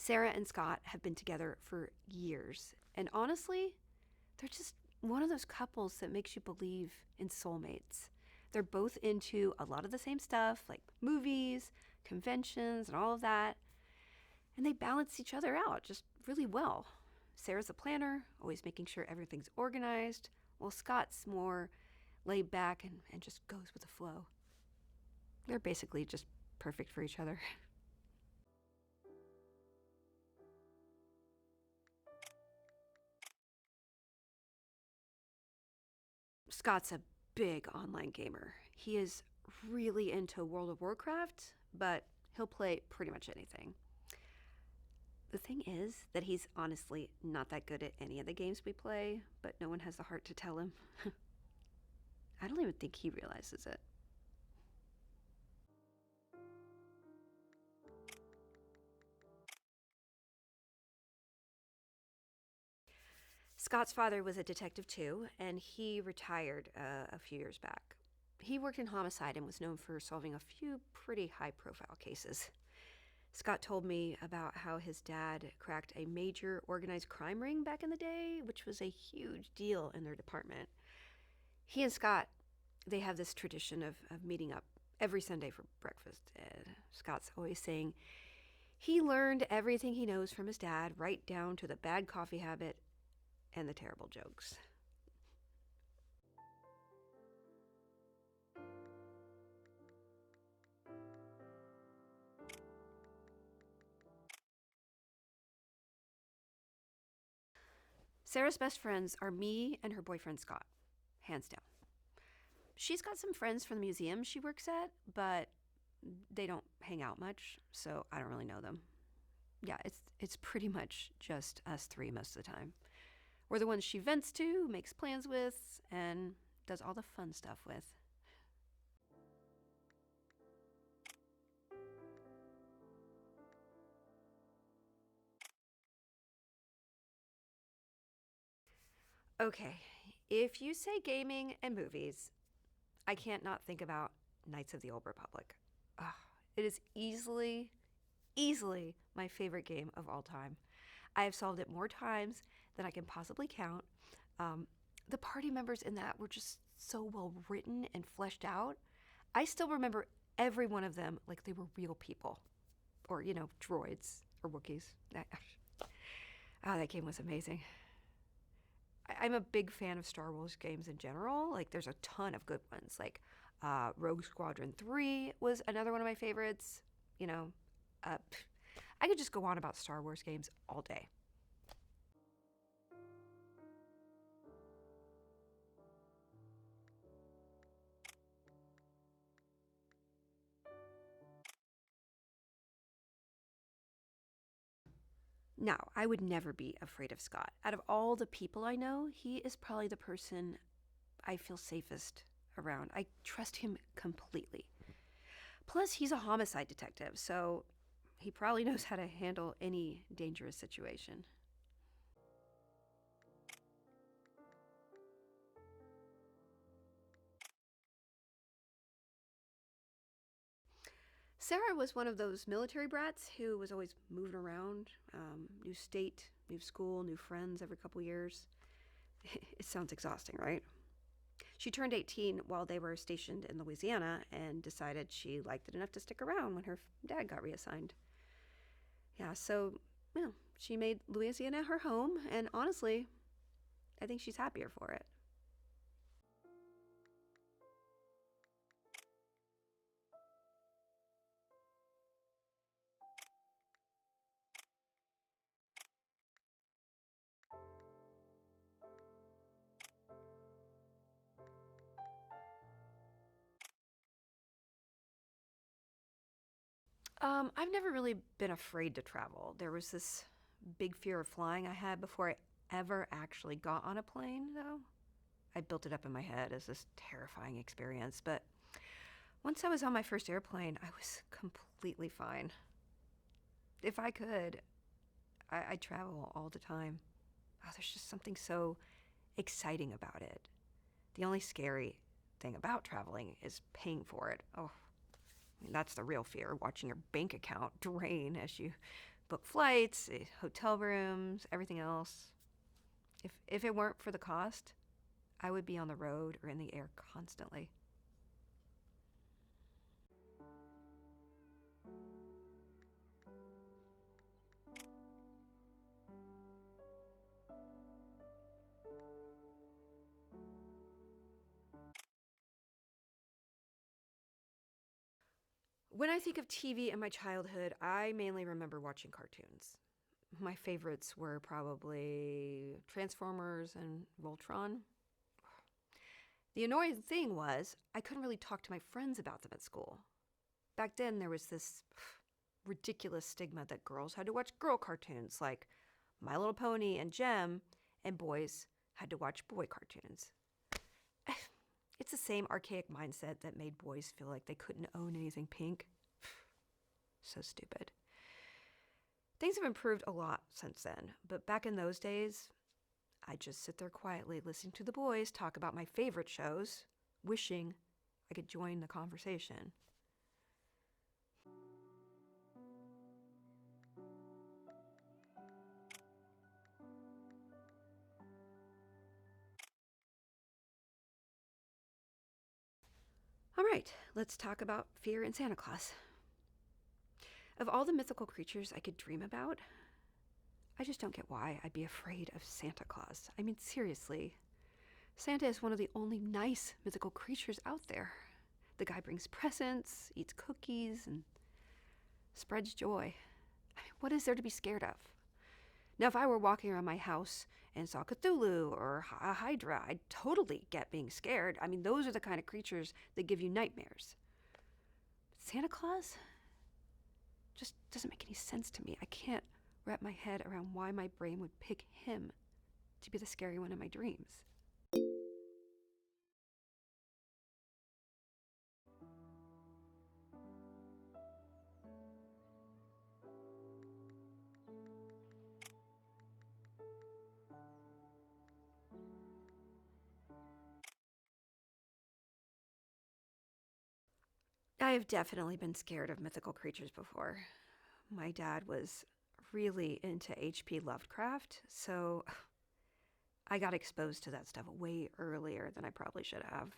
Sarah and Scott have been together for years, and honestly, they're just one of those couples that makes you believe in soulmates. They're both into a lot of the same stuff, like movies, conventions, and all of that, and they balance each other out just really well. Sarah's a planner, always making sure everything's organized, while Scott's more laid back and just goes with the flow. They're basically just perfect for each other. Scott's a big online gamer. He is really into World of Warcraft, but he'll play pretty much anything. The thing is that he's honestly not that good at any of the games we play, but no one has the heart to tell him. I don't even think he realizes it. Scott's father was a detective too, and he retired a few years back. He worked in homicide and was known for solving a few pretty high-profile cases. Scott told me about how his dad cracked a major organized crime ring back in the day, which was a huge deal in their department. He and Scott, they have this tradition of meeting up every Sunday for breakfast. Scott's always saying he learned everything he knows from his dad, right down to the bad coffee habit and the terrible jokes. Sarah's best friends are me and her boyfriend Scott, hands down. She's got some friends from the museum she works at, but they don't hang out much, so I don't really know them. Yeah, it's pretty much just us three most of the time. We're the ones she vents to, makes plans with, and does all the fun stuff with. Okay, if you say gaming and movies, I can't not think about Knights of the Old Republic. Ugh, it is easily my favorite game of all time. I have solved it more times than I can possibly count. The party members in that were just so well written and fleshed out. I still remember every one of them like they were real people, or, droids or Wookiees. That game was amazing. I'm a big fan of Star Wars games in general. Like, there's a ton of good ones. Like, Rogue Squadron 3 was another one of my favorites. I could just go on about Star Wars games all day. Now, I would never be afraid of Scott. Out of all the people I know, he is probably the person I feel safest around. I trust him completely. Plus, he's a homicide detective, so he probably knows how to handle any dangerous situation. Sarah was one of those military brats who was always moving around, new state, new school, new friends every couple years. It sounds exhausting, right? She turned 18 while they were stationed in Louisiana and decided she liked it enough to stick around when her dad got reassigned. Yeah, so, she made Louisiana her home, and honestly, I think she's happier for it. I've never really been afraid to travel. There was this big fear of flying I had before I ever actually got on a plane, though. I built it up in my head as this terrifying experience, but once I was on my first airplane, I was completely fine. If I could, I'd travel all the time. Oh, there's just something so exciting about it. The only scary thing about traveling is paying for it. Oh, I mean, that's the real fear, watching your bank account drain as you book flights, hotel rooms, everything else. If it weren't for the cost, I would be on the road or in the air constantly. When I think of TV in my childhood, I mainly remember watching cartoons. My favorites were probably Transformers and Voltron. The annoying thing was, I couldn't really talk to my friends about them at school. Back then, there was this ridiculous stigma that girls had to watch girl cartoons like My Little Pony and Gem, and boys had to watch boy cartoons. It's the same archaic mindset that made boys feel like they couldn't own anything pink. So stupid. Things have improved a lot since then, but back in those days, I'd just sit there quietly listening to the boys talk about my favorite shows, wishing I could join the conversation. All right, let's talk about fear in Santa Claus. Of all the mythical creatures I could dream about, I just don't get why I'd be afraid of Santa Claus. I mean, seriously. Santa is one of the only nice mythical creatures out there. The guy brings presents, eats cookies, and spreads joy. I mean, what is there to be scared of? Now, if I were walking around my house and saw Cthulhu or a Hydra, I'd totally get being scared. I mean, those are the kind of creatures that give you nightmares. But Santa Claus just doesn't make any sense to me. I can't wrap my head around why my brain would pick him to be the scary one in my dreams. I have definitely been scared of mythical creatures before. My dad was really into H.P. Lovecraft, so I got exposed to that stuff way earlier than I probably should have.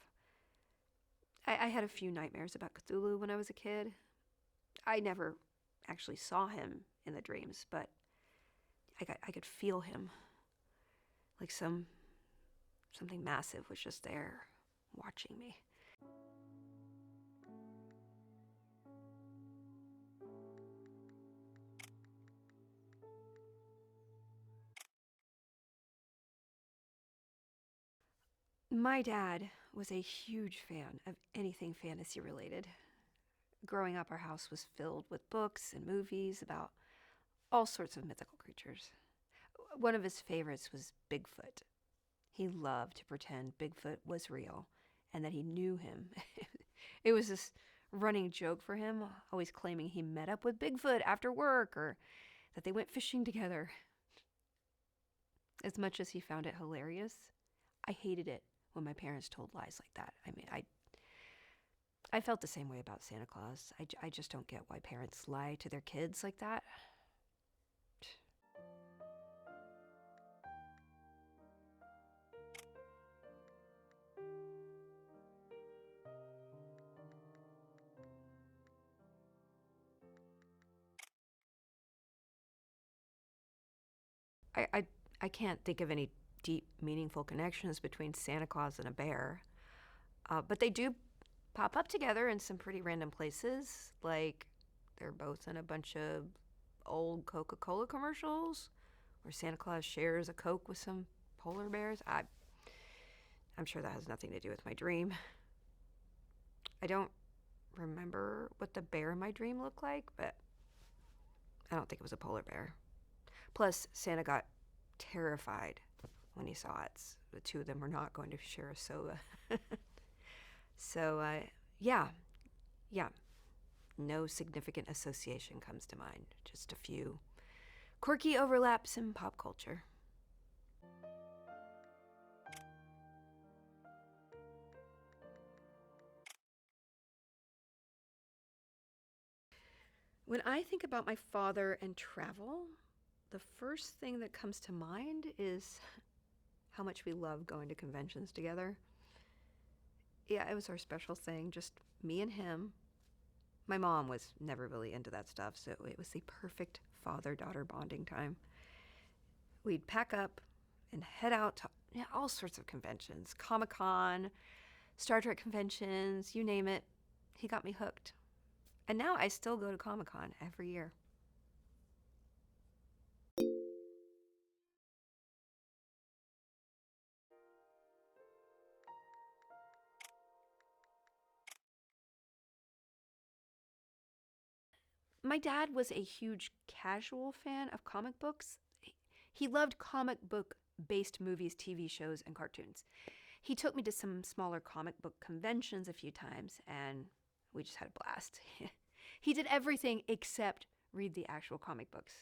I had a few nightmares about Cthulhu when I was a kid. I never actually saw him in the dreams, but I could feel him. Like something massive was just there, watching me. My dad was a huge fan of anything fantasy related. Growing up, our house was filled with books and movies about all sorts of mythical creatures. One of his favorites was Bigfoot. He loved to pretend Bigfoot was real and that he knew him. It was this running joke for him, always claiming he met up with Bigfoot after work or that they went fishing together. As much as he found it hilarious, I hated it when my parents told lies like that. I mean, I felt the same way about Santa Claus. I just don't get why parents lie to their kids like that. I, I, I can't think of any deep, meaningful connections between Santa Claus and a bear. But they do pop up together in some pretty random places. Like they're both in a bunch of old Coca-Cola commercials where Santa Claus shares a Coke with some polar bears. I'm sure that has nothing to do with my dream. I don't remember what the bear in my dream looked like, but I don't think it was a polar bear. Plus, Santa got terrified when he saw it. The two of them were not going to share a soda. So, yeah, no significant association comes to mind. Just a few quirky overlaps in pop culture. When I think about my father and travel, the first thing that comes to mind is how much we love going to conventions together. Yeah, it was our special thing, just me and him. My mom was never really into that stuff, so it was the perfect father-daughter bonding time. We'd pack up and head out to all sorts of conventions, Comic-Con, Star Trek conventions, you name it. He got me hooked. And now I still go to Comic-Con every year. My dad was a huge casual fan of comic books. He loved comic book based movies, TV shows, and cartoons. He took me to some smaller comic book conventions a few times, and we just had a blast. He did everything except read the actual comic books.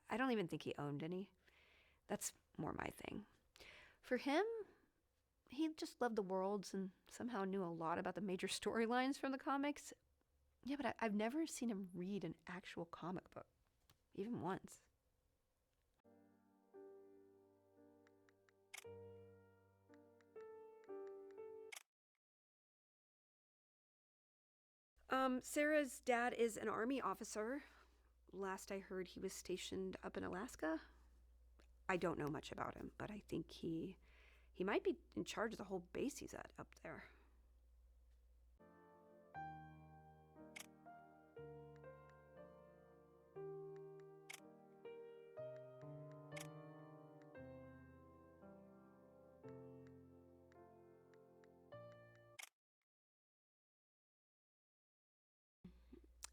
I don't even think he owned any. That's more my thing. For him, he just loved the worlds and somehow knew a lot about the major storylines from the comics. Yeah, but I've never seen him read an actual comic book, even once. Sarah's dad is an Army officer. Last I heard, he was stationed up in Alaska. I don't know much about him, but I think he might be in charge of the whole base he's at up there.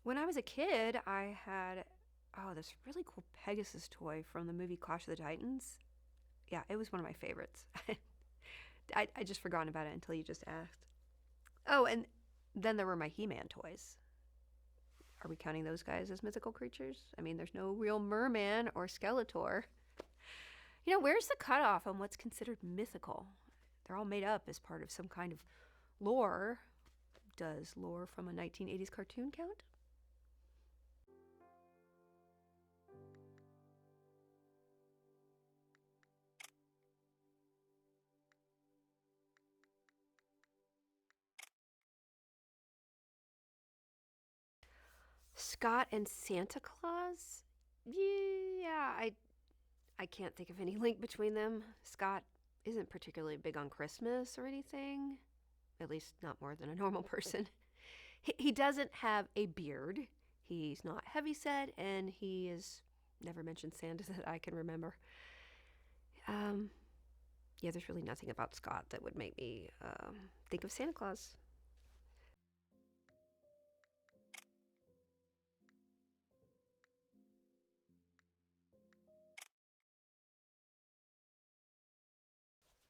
When I was a kid, I had this really cool Pegasus toy from the movie Clash of the Titans. Yeah, it was one of my favorites. I just forgotten about it until you just asked. Oh, and then there were my He-Man toys. Are we counting those guys as mythical creatures? I mean, there's no real merman or Skeletor. Where's the cutoff on what's considered mythical? They're all made up as part of some kind of lore. Does lore from a 1980s cartoon count? Scott and Santa Claus? Yeah, I can't think of any link between them. Scott isn't particularly big on Christmas or anything, at least not more than a normal person. He doesn't have a beard, he's not heavyset, and he has never mentioned Santa that I can remember. Yeah, there's really nothing about Scott that would make me think of Santa Claus.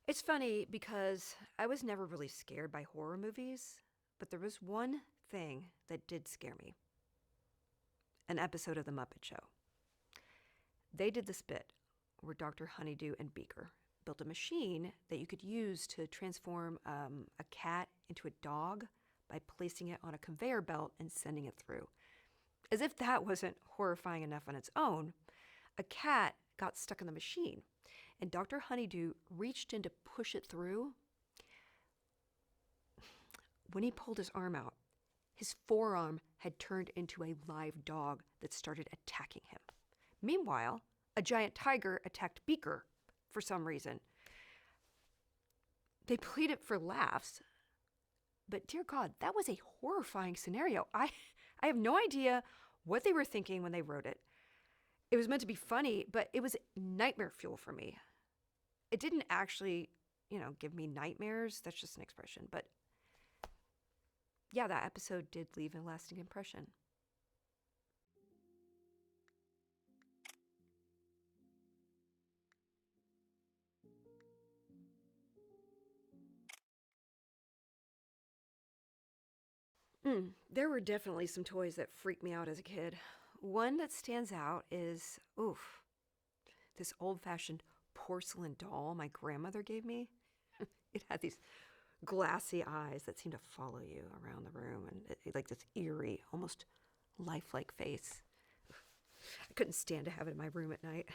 It's funny because I was never really scared by horror movies, but there was one thing that did scare me. An episode of The Muppet Show. They did this bit where Dr. Honeydew and Beaker built a machine that you could use to transform a cat into a dog by placing it on a conveyor belt and sending it through. As if that wasn't horrifying enough on its own, a cat got stuck in the machine, and Dr. Honeydew reached in to push it through. When he pulled his arm out, his forearm had turned into a live dog that started attacking him. Meanwhile, a giant tiger attacked Beaker for some reason. They played it for laughs, but dear God, that was a horrifying scenario. I have no idea what they were thinking when they wrote it. It was meant to be funny, but it was nightmare fuel for me. It didn't actually, give me nightmares. That's just an expression. But yeah, that episode did leave a lasting impression. There were definitely some toys that freaked me out as a kid. One that stands out is, this old-fashioned porcelain doll my grandmother gave me. It had these glassy eyes that seemed to follow you around the room, and like this eerie, almost lifelike face. I couldn't stand to have it in my room at night.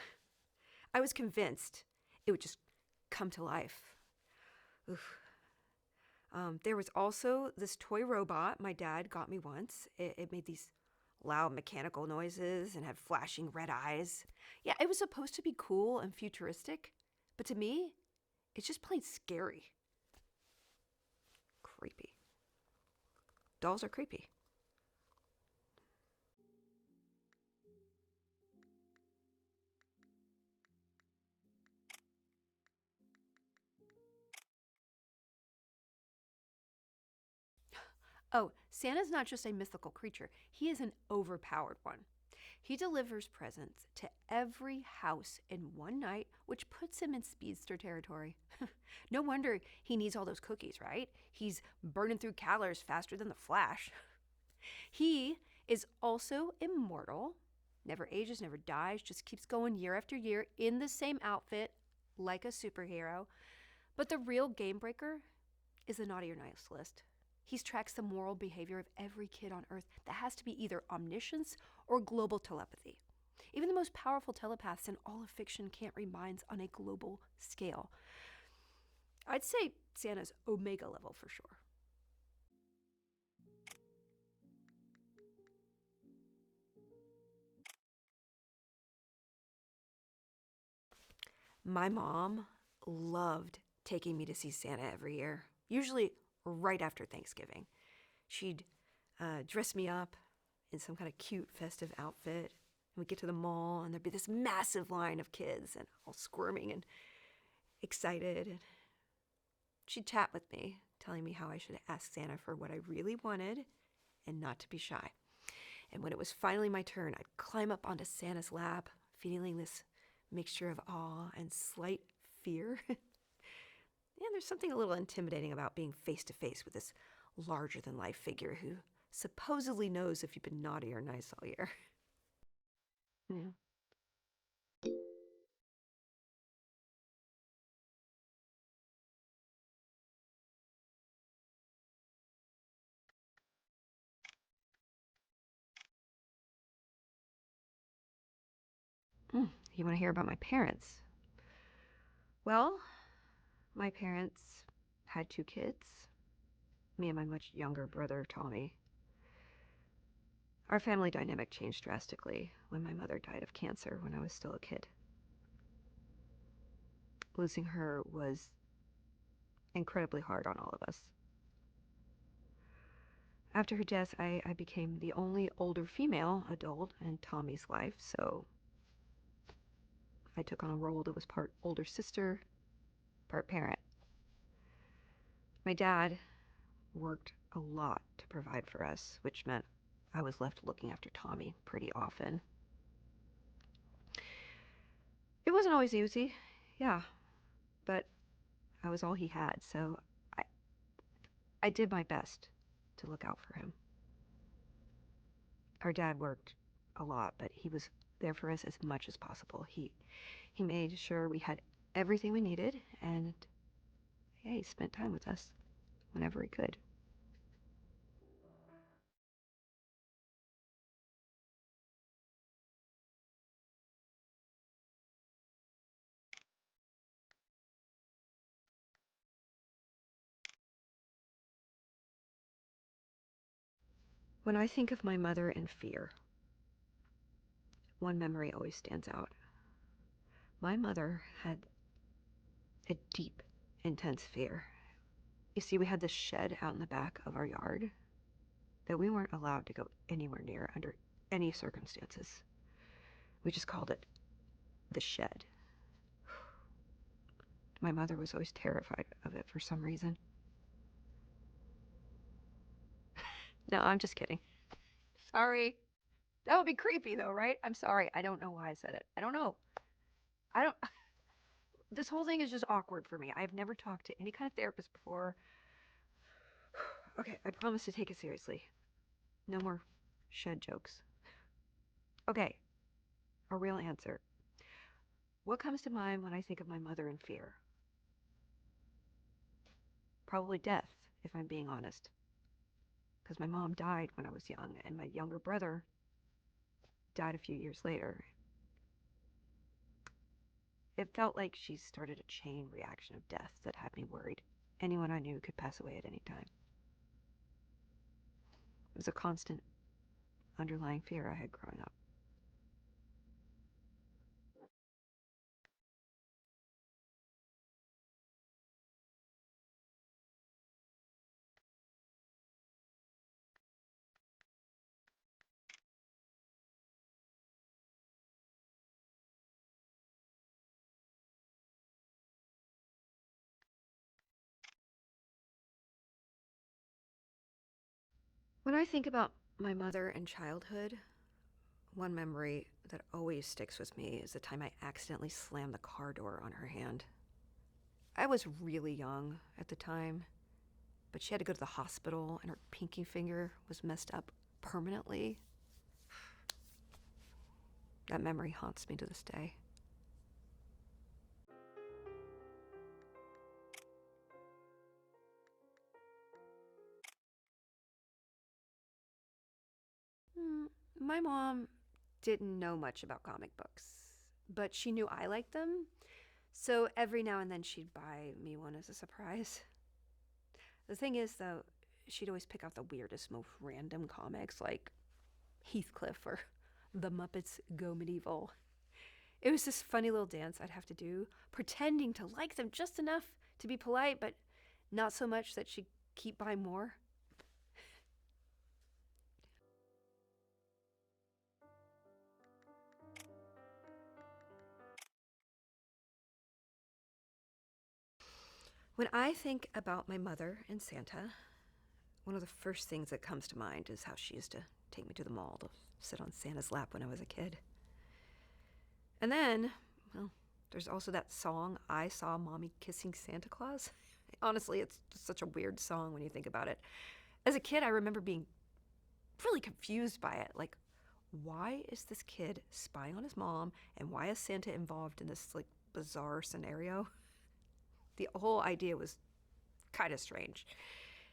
I was convinced it would just come to life. Oof. There was also this toy robot my dad got me once. It made these loud mechanical noises and had flashing red eyes. Yeah, it was supposed to be cool and futuristic, but to me, it's just plain scary. Creepy. Dolls are creepy. Oh, Santa's not just a mythical creature, he is an overpowered one. He delivers presents to every house in one night, which puts him in speedster territory. No wonder he needs all those cookies, right? He's burning through calories faster than the Flash. He is also immortal, never ages, never dies, just keeps going year after year in the same outfit like a superhero. But the real game breaker is the naughty or nice list. He tracks the moral behavior of every kid on Earth. That has to be either omniscience or global telepathy. Even the most powerful telepaths in all of fiction can't read minds on a global scale. I'd say Santa's Omega level for sure. My mom loved taking me to see Santa every year, usually right after Thanksgiving. She'd dress me up in some kind of cute festive outfit. And we'd get to the mall, and there'd be this massive line of kids, and all squirming and excited. And she'd chat with me, telling me how I should ask Santa for what I really wanted and not to be shy. And when it was finally my turn, I'd climb up onto Santa's lap, feeling this mixture of awe and slight fear. Yeah, there's something a little intimidating about being face to face with this larger than life figure who supposedly knows if you've been naughty or nice all year. Yeah. You want to hear about my parents? Well, my parents had two kids, me and my much younger brother, Tommy. Our family dynamic changed drastically when my mother died of cancer when I was still a kid. Losing her was incredibly hard on all of us. After her death, I became the only older female adult in Tommy's life, so I took on a role that was part older sister, part parent. My dad worked a lot to provide for us, which meant I was left looking after Tommy pretty often. It wasn't always easy, yeah, but I was all he had, so I did my best to look out for him. Our dad worked a lot, but he was there for us as much as possible. He made sure we had everything we needed, and yeah, he spent time with us whenever he could. When I think of my mother and fear, one memory always stands out. My mother had a deep, intense fear. You see, we had this shed out in the back of our yard that we weren't allowed to go anywhere near under any circumstances. We just called it the shed. My mother was always terrified of it for some reason. No, I'm just kidding. Sorry. That would be creepy though, right? I'm sorry. I don't know why I said it. I don't know. I don't. This whole thing is just awkward for me. I've never talked to any kind of therapist before. Okay, I promise to take it seriously. No more shed jokes. Okay, a real answer. What comes to mind when I think of my mother in fear? Probably death, if I'm being honest. Because my mom died when I was young, and my younger brother died a few years later. It felt like she started a chain reaction of death that had me worried anyone I knew could pass away at any time. It was a constant underlying fear I had growing up. When I think about my mother and childhood, one memory that always sticks with me is the time I accidentally slammed the car door on her hand. I was really young at the time, but she had to go to the hospital and her pinky finger was messed up permanently. That memory haunts me to this day. My mom didn't know much about comic books, but she knew I liked them, so every now and then she'd buy me one as a surprise. The thing is, though, she'd always pick out the weirdest, most random comics like Heathcliff or The Muppets Go Medieval. It was this funny little dance I'd have to do, pretending to like them just enough to be polite, but not so much that she'd keep buying more. When I think about my mother and Santa, one of the first things that comes to mind is how she used to take me to the mall to sit on Santa's lap when I was a kid. And then, well, there's also that song, I Saw Mommy Kissing Santa Claus. Honestly, it's just such a weird song when you think about it. As a kid, I remember being really confused by it. Like, why is this kid spying on his mom, and why is Santa involved in this, like, bizarre scenario? The whole idea was kind of strange.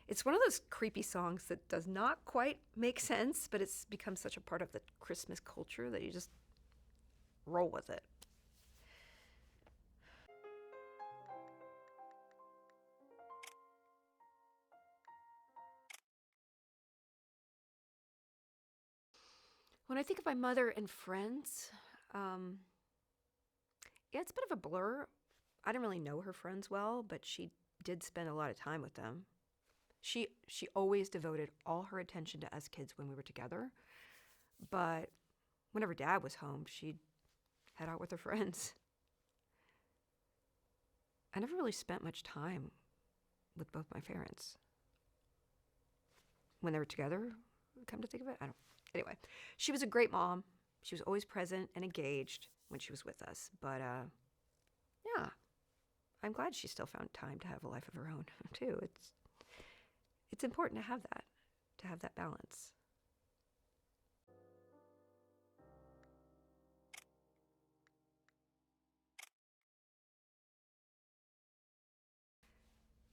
It's one of those creepy songs that does not quite make sense, but it's become such a part of the Christmas culture that you just roll with it. When I think of my mother and friends, um, yeah, it's a bit of a blur. I didn't really know her friends well, but she did spend a lot of time with them. She always devoted all her attention to us kids when we were together, but whenever Dad was home, she'd head out with her friends. I never really spent much time with both my parents when they were together. Come to think of it, I don't. Anyway, she was a great mom. She was always present and engaged when she was with us. But yeah, I'm glad she still found time to have a life of her own too. It's important to have that balance.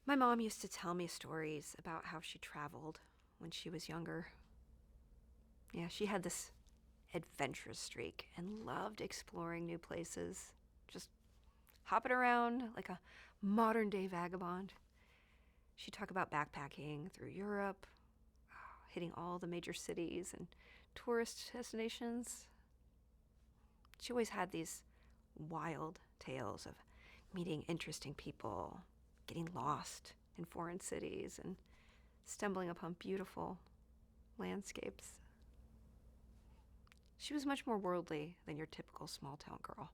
My mom used to tell me stories about how she traveled when she was younger. Yeah, she had this adventurous streak and loved exploring new places, just hopping around like a modern day vagabond. She'd talk about backpacking through Europe, hitting all the major cities and tourist destinations. She always had these wild tales of meeting interesting people, getting lost in foreign cities, and stumbling upon beautiful landscapes. She was much more worldly than your typical small town girl.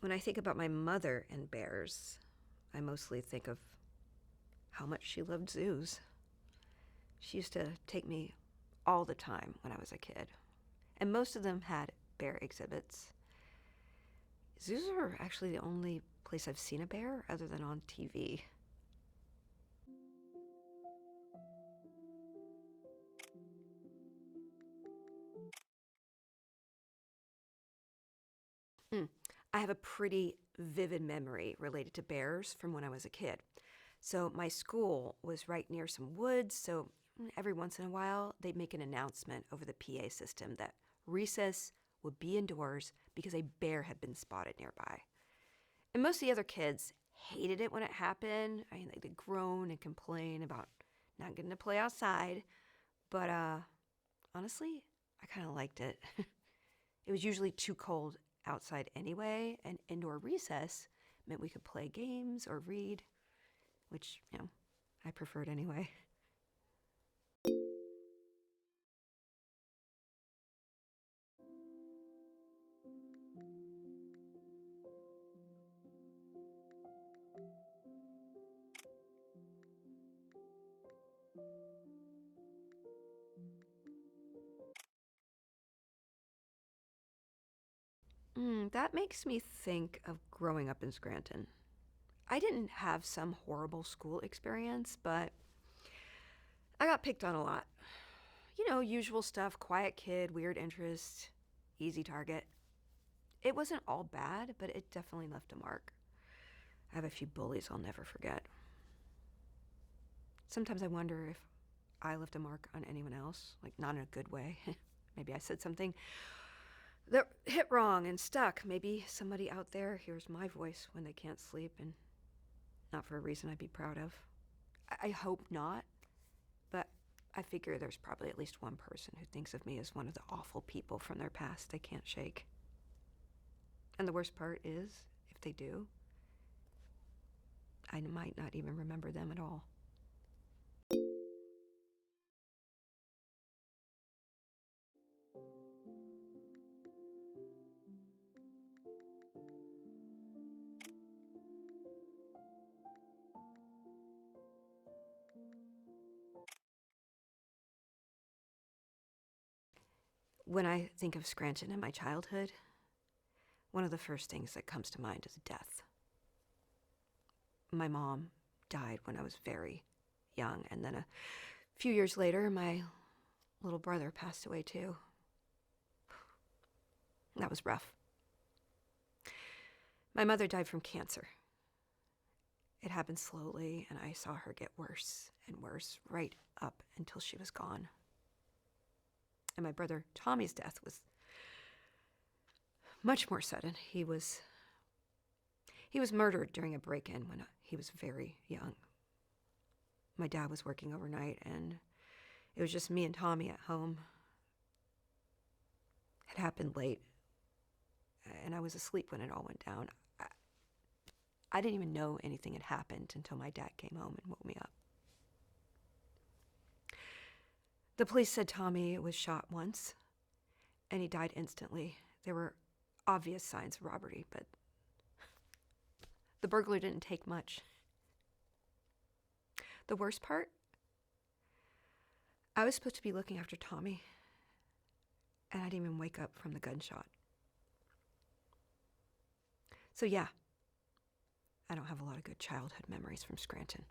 When I think about my mother and bears, I mostly think of how much she loved zoos. She used to take me all the time when I was a kid, and most of them had bear exhibits. Zoos are actually the only place I've seen a bear other than on TV. Mm. I have a pretty vivid memory related to bears from when I was a kid. So my school was right near some woods, so every once in a while they'd make an announcement over the PA system that recess would be indoors because a bear had been spotted nearby. And most of the other kids hated it when it happened. I mean, they'd groan and complain about not getting to play outside. But honestly, I kind of liked it. It was usually too cold outside anyway, and indoor recess meant we could play games or read, which, I preferred anyway. That makes me think of growing up in Scranton. I didn't have some horrible school experience, but I got picked on a lot. Usual stuff, quiet kid, weird interests, easy target. It wasn't all bad, but it definitely left a mark. I have a few bullies I'll never forget. Sometimes I wonder if I left a mark on anyone else, like not in a good way. Maybe I said something that hit wrong and stuck. Maybe somebody out there hears my voice when they can't sleep, and not for a reason I'd be proud of. I hope not, but I figure there's probably at least one person who thinks of me as one of the awful people from their past they can't shake. And the worst part is, if they do, I might not even remember them at all. When I think of Scranton and my childhood, one of the first things that comes to mind is death. My mom died when I was very young, and then a few years later, my little brother passed away too. That was rough. My mother died from cancer. It happened slowly, and I saw her get worse and worse right up until she was gone. And my brother Tommy's death was much more sudden. He was murdered during a break-in when he was very young. My dad was working overnight, and it was just me and Tommy at home. It happened late, and I was asleep when it all went down. I didn't even know anything had happened until my dad came home and woke me up. The police said Tommy was shot once, and he died instantly. There were obvious signs of robbery, but the burglar didn't take much. The worst part? I was supposed to be looking after Tommy, and I didn't even wake up from the gunshot. So yeah, I don't have a lot of good childhood memories from Scranton.